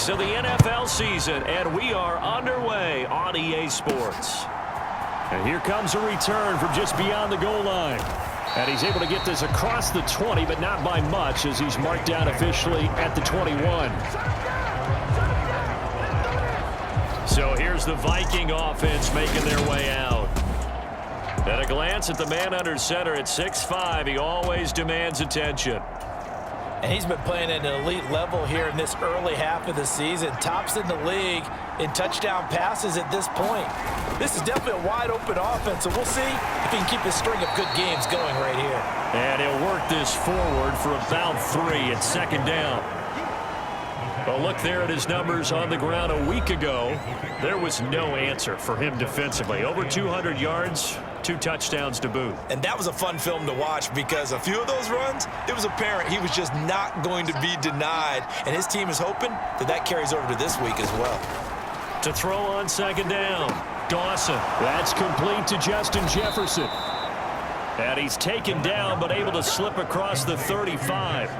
weeks of the NFL season, and we are underway on EA Sports. And here comes a return from just beyond the goal line. And he's able to get this across the 20, but not by much, as he's marked down officially at the 21. So here's the Viking offense making their way out. At a glance at the man under center at 6'5", he always demands attention. And he's been playing at an elite level here in this early half of the season. Tops in the league in touchdown passes at this point. This is definitely a wide-open offense, so we'll see if he can keep this string of good games going right here. And he'll work this forward for about 3 at second down. A look there at his numbers on the ground a week ago. There was no answer for him defensively. Over 200 yards, 2 touchdowns to boot. And that was a fun film to watch because a few of those runs, it was apparent he was just not going to be denied. And his team is hoping that that carries over to this week as well. To throw on second down, Dawson. That's complete to Justin Jefferson. And he's taken down but able to slip across the 35.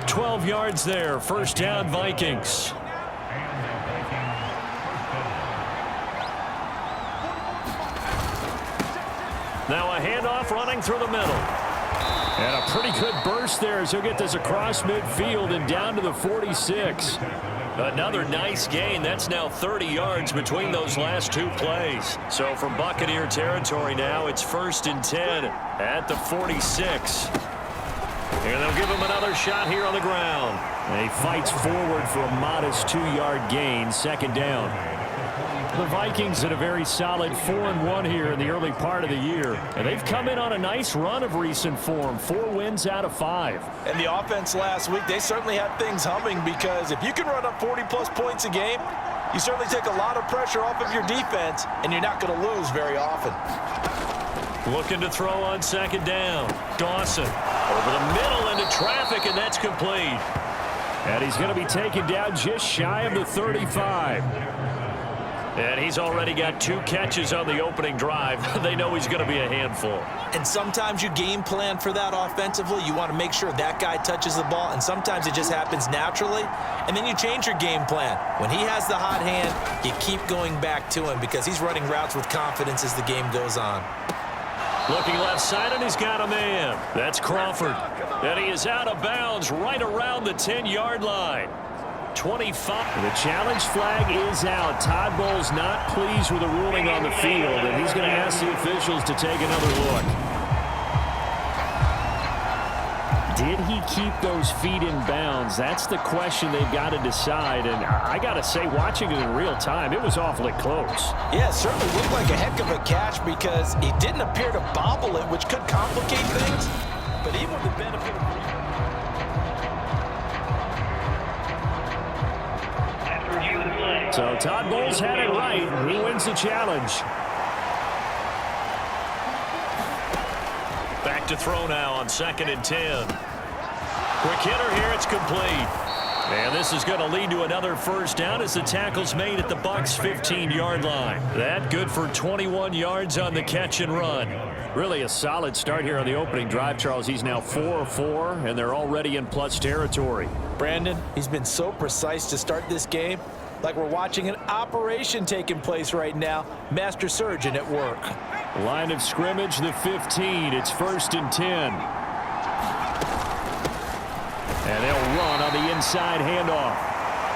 12 yards there, first down Vikings. Now a handoff running through the middle. And a pretty good burst there as he'll get this across midfield and down to the 46. Another nice gain. That's now 30 yards between those last 2 plays. So from Buccaneer territory now, it's 1st and 10 at the 46. And they'll give him another shot here on the ground. And he fights forward for a modest 2-yard gain, second down. The Vikings in a very solid 4-1 here in the early part of the year. And they've come in on a nice run of recent form, 4 wins out of 5. And the offense last week, they certainly had things humming because if you can run up 40-plus points a game, you certainly take a lot of pressure off of your defense, and you're not going to lose very often. Looking to throw on second down. Dawson over the middle into traffic, and that's complete. And he's going to be taken down just shy of the 35. And he's already got 2 catches on the opening drive. They know he's going to be a handful. And sometimes you game plan for that offensively. You want to make sure that guy touches the ball, and sometimes it just happens naturally. And then you change your game plan. When he has the hot hand, you keep going back to him because he's running routes with confidence as the game goes on. Looking left side, and he's got a man. That's Crawford. And he is out of bounds right around the 10-yard line. 25. The challenge flag is out. Todd Bowles not pleased with the ruling on the field, and he's going to ask the officials to take another look. Did he keep those feet in bounds? That's the question they've got to decide. And I got to say, watching it in real time, it was awfully close. Yeah, it certainly looked like a heck of a catch because he didn't appear to bobble it, which could complicate things. But even with the benefit of... So Todd Bowles had it right. He wins the challenge. Back to throw now on 2nd and 10. Quick hitter here. It's complete. And this is going to lead to another first down as the tackle's made at the Bucs' 15-yard line. That good for 21 yards on the catch and run. Really a solid start here on the opening drive, Charles. He's now 4-4, and they're already in plus territory. Brandon, he's been so precise to start this game. Like we're watching an operation taking place right now. Master surgeon at work. Line of scrimmage, the 15. It's 1st and 10. And they'll run on the inside handoff.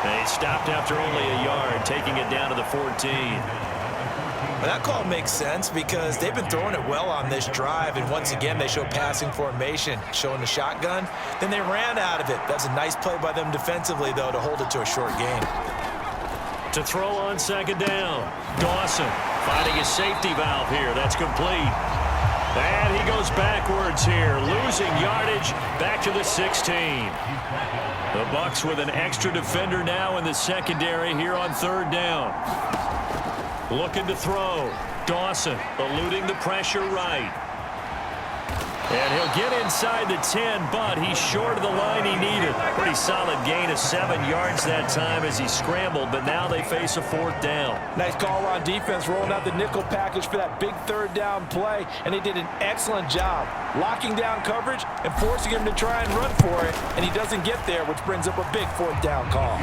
They stopped after only a yard, taking it down to the 14. Well, that call makes sense because they've been throwing it well on this drive, and once again they show passing formation, showing the shotgun. Then they ran out of it. That's a nice play by them defensively, though, to hold it to a short gain. To throw on second down, Dawson finding his safety valve here. That's complete. And he goes backwards here, losing yardage back to the 16. The Bucs with an extra defender now in the secondary here on 3rd down. Looking to throw. Dawson eluding the pressure right. And he'll get inside the 10, but he's short of the line he needed. Pretty solid gain of 7 yards that time as he scrambled, but now they face a 4th down. Nice call on defense, rolling out the nickel package for that big 3rd down play, and they did an excellent job locking down coverage and forcing him to try and run for it, and he doesn't get there, which brings up a big 4th down call.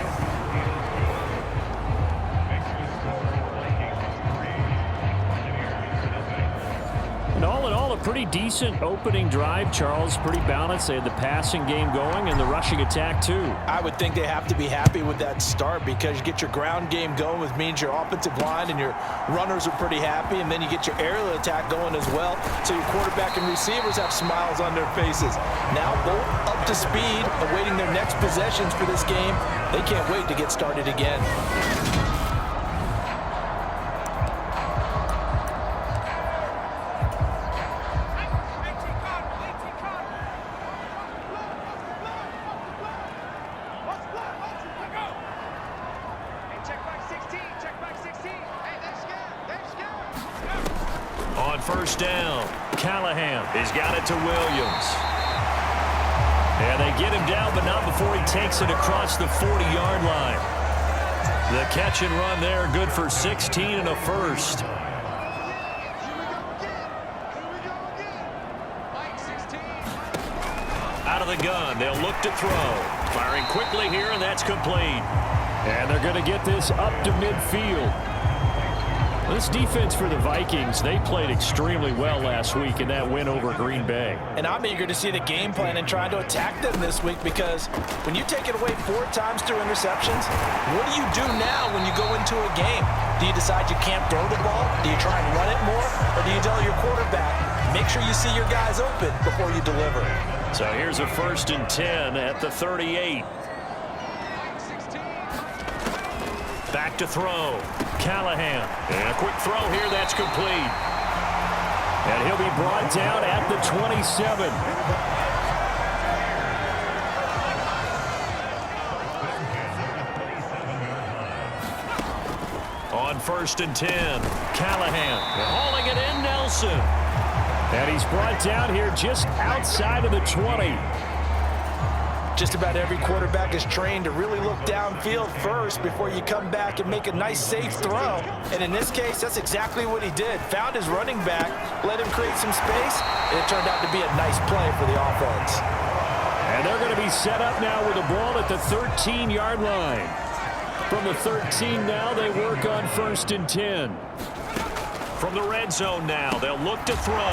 pretty decent opening drive, Charles. Pretty balanced. They had the passing game going and the rushing attack, too. I would think they have to be happy with that start because you get your ground game going, which means your offensive line and your runners are pretty happy, and then you get your aerial attack going as well, so your quarterback and receivers have smiles on their faces. Now both up to speed, awaiting their next possessions for this game. They can't wait to get started again. On first down, Callahan has got it to Williams. And they get him down, but not before he takes it across the 40-yard line. The catch and run there, good for 16 and a first. Out of the gun, they'll look to throw. Firing quickly here, and that's complete. And they're going to get this up to midfield. This defense for the Vikings, they played extremely well last week in that win over Green Bay. And I'm eager to see the game plan and trying to attack them this week, because when you take it away 4 times through interceptions, what do you do now when you go into a game? Do you decide you can't throw the ball? Do you try and run it more? Or do you tell your quarterback, make sure you see your guys open before you deliver? So here's a 1st and 10 at the 38. Back to throw. Callahan. And a quick throw here. That's complete. And he'll be brought down at the 27. On 1st and 10. Callahan. Hauling it in, Nelson. And he's brought down here just outside of the 20. Just about every quarterback is trained to really look downfield first before you come back and make a nice, safe throw. And in this case, that's exactly what he did. Found his running back, let him create some space, and it turned out to be a nice play for the offense. And they're going to be set up now with the ball at the 13-yard line. From the 13 now, they work on 1st and 10. From the red zone now, they'll look to throw.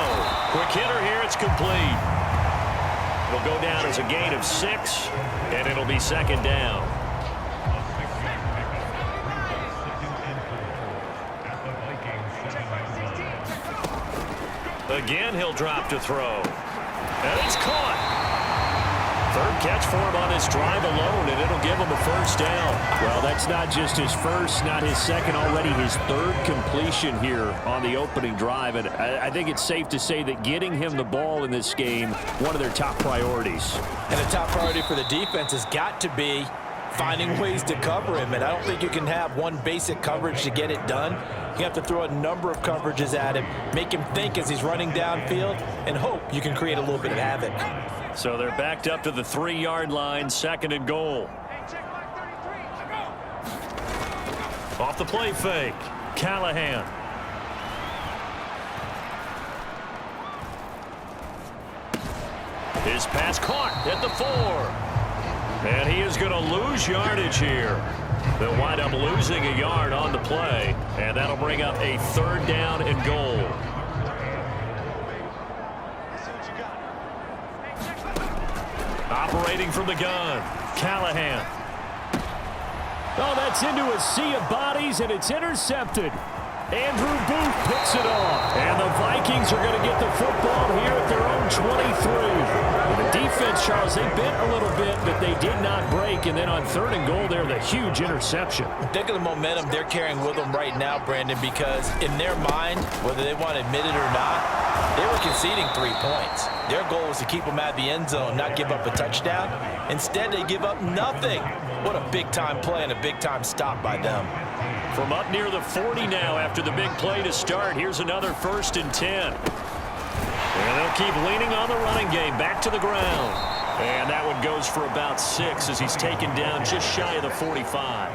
Quick hitter here, it's complete. It'll go down as a gain of 6, and it'll be 2nd down. Again, he'll drop to throw. And it's caught. 3rd catch for him on this drive alone, and it'll give him a 1st down. Well, that's not just his first, not his second, already his 3rd completion here on the opening drive. And I think it's safe to say that getting him the ball in this game, one of their top priorities. And the top priority for the defense has got to be finding ways to cover him. And I don't think you can have one basic coverage to get it done. You have to throw a number of coverages at him, make him think as he's running downfield, and hope you can create a little bit of havoc. So they're backed up to the 3-yard line, 2nd and goal. Off the play fake, Callahan. His pass caught at the 4. And he is going to lose yardage here. They'll wind up losing a yard on the play, and that'll bring up a 3rd down and goal. Operating from the gun, Callahan. Oh, that's into a sea of bodies, and it's intercepted. Andrew Booth picks it off. And the Vikings are going to get the football here at their own 23. And the defense, Charles, they bit a little bit, but they did not break. And then on 3rd and goal there, the huge interception. Think of the momentum they're carrying with them right now, Brandon, because in their mind, whether they want to admit it or not, they were conceding 3 points. Their goal was to keep them at the end zone, not give up a touchdown. Instead, they give up nothing. What a big-time play and a big-time stop by them. From up near the 40 now after the big play to start. Here's another 1st and 10. And they'll keep leaning on the running game. Back to the ground. And that one goes for about 6 as he's taken down just shy of the 45.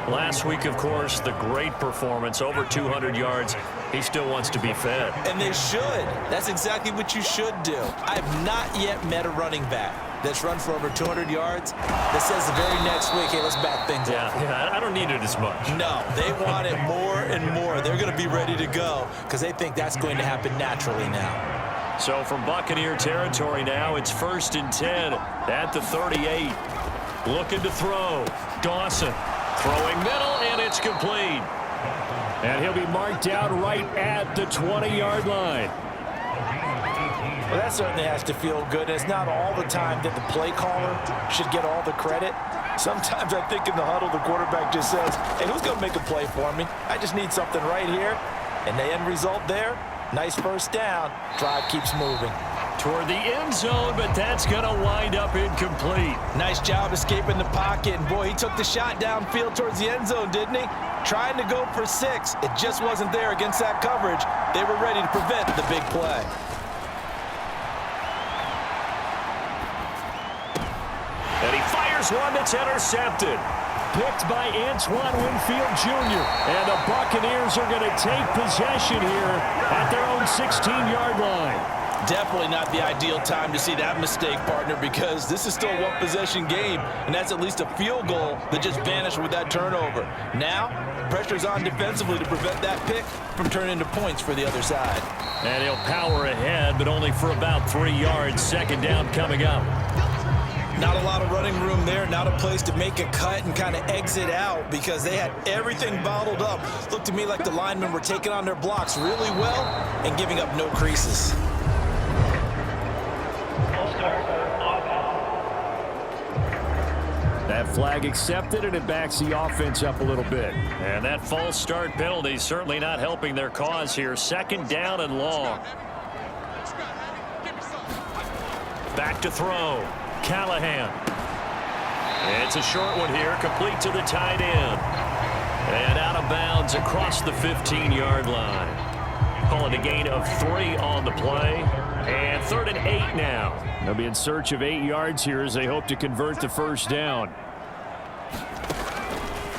Last week, of course, the great performance, over 200 yards. He still wants to be fed. And they should. That's exactly what you should do. I have not yet met a running back that's run for over 200 yards that says the very next week, hey, let's back things up. Yeah, I don't don't need it as much. No, they want it more and more. They're going to be ready to go because they think that's going to happen naturally now. So from Buccaneer territory now, it's 1st and 10 at the 38. Looking to throw. Dawson throwing middle, and it's complete. And he'll be marked down right at the 20-yard line. Well, that certainly has to feel good. It's not all the time that the play caller should get all the credit. Sometimes I think in the huddle, the quarterback just says, hey, who's going to make a play for me? I just need something right here. And the end result there, nice first down. Drive keeps moving. Toward the end zone, but that's going to wind up incomplete. Nice job escaping the pocket. And, boy, he took the shot downfield towards the end zone, didn't he? Trying to go for 6. It just wasn't there against that coverage. They were ready to prevent the big play. And he fires one that's intercepted. Picked by Antoine Winfield Jr. And the Buccaneers are going to take possession here at their own 16-yard line. Definitely not the ideal time to see that mistake, partner, because this is still a one-possession game, and that's at least a field goal that just vanished with that turnover. Now, pressure's on defensively to prevent that pick from turning into points for the other side. And he'll power ahead, but only for about 3 yards. 2nd down coming up. Not a lot of running room there, not a place to make a cut and kind of exit out because they had everything bottled up. Looked to me like the linemen were taking on their blocks really well and giving up no creases. That flag accepted, and it backs the offense up a little bit. And that false start penalty certainly not helping their cause here. 2nd down and long. Back to throw. Callahan. It's a short one here, complete to the tight end. And out of bounds across the 15-yard line. Call it a gain of 3 on the play. And 3rd and 8 now. They'll be in search of 8 yards here as they hope to convert the first down.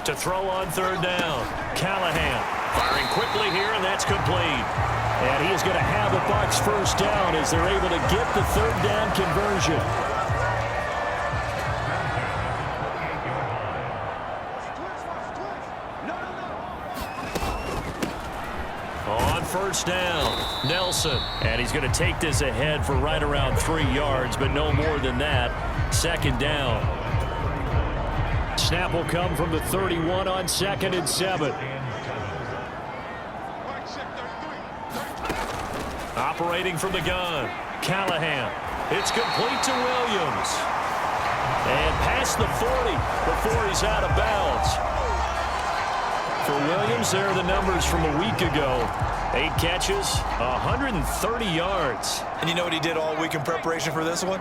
To throw on 3rd down. Callahan firing quickly here, and that's complete. And he is going to have the Bucs first down as they're able to get the 3rd down conversion. On 1st down, Nelson. And he's going to take this ahead for right around 3 yards, but no more than that. 2nd down. Snap will come from the 31 on 2nd and 7. Operating from the gun, Callahan. It's complete to Williams. And past the 40 before he's out of bounds. For Williams, there are the numbers from a week ago. 8 catches, 130 yards. And you know what he did all week in preparation for this one?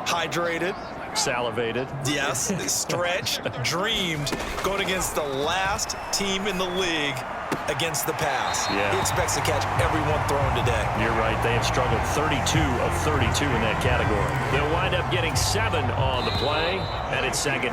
Hydrated. Salivated. Yes, stretched, dreamed, going against the last team in the league against the pass. Yeah. He expects to catch everyone thrown today. You're right. They have struggled 32 of 32 in that category. They'll wind up getting 7 on the play, and it's 2nd.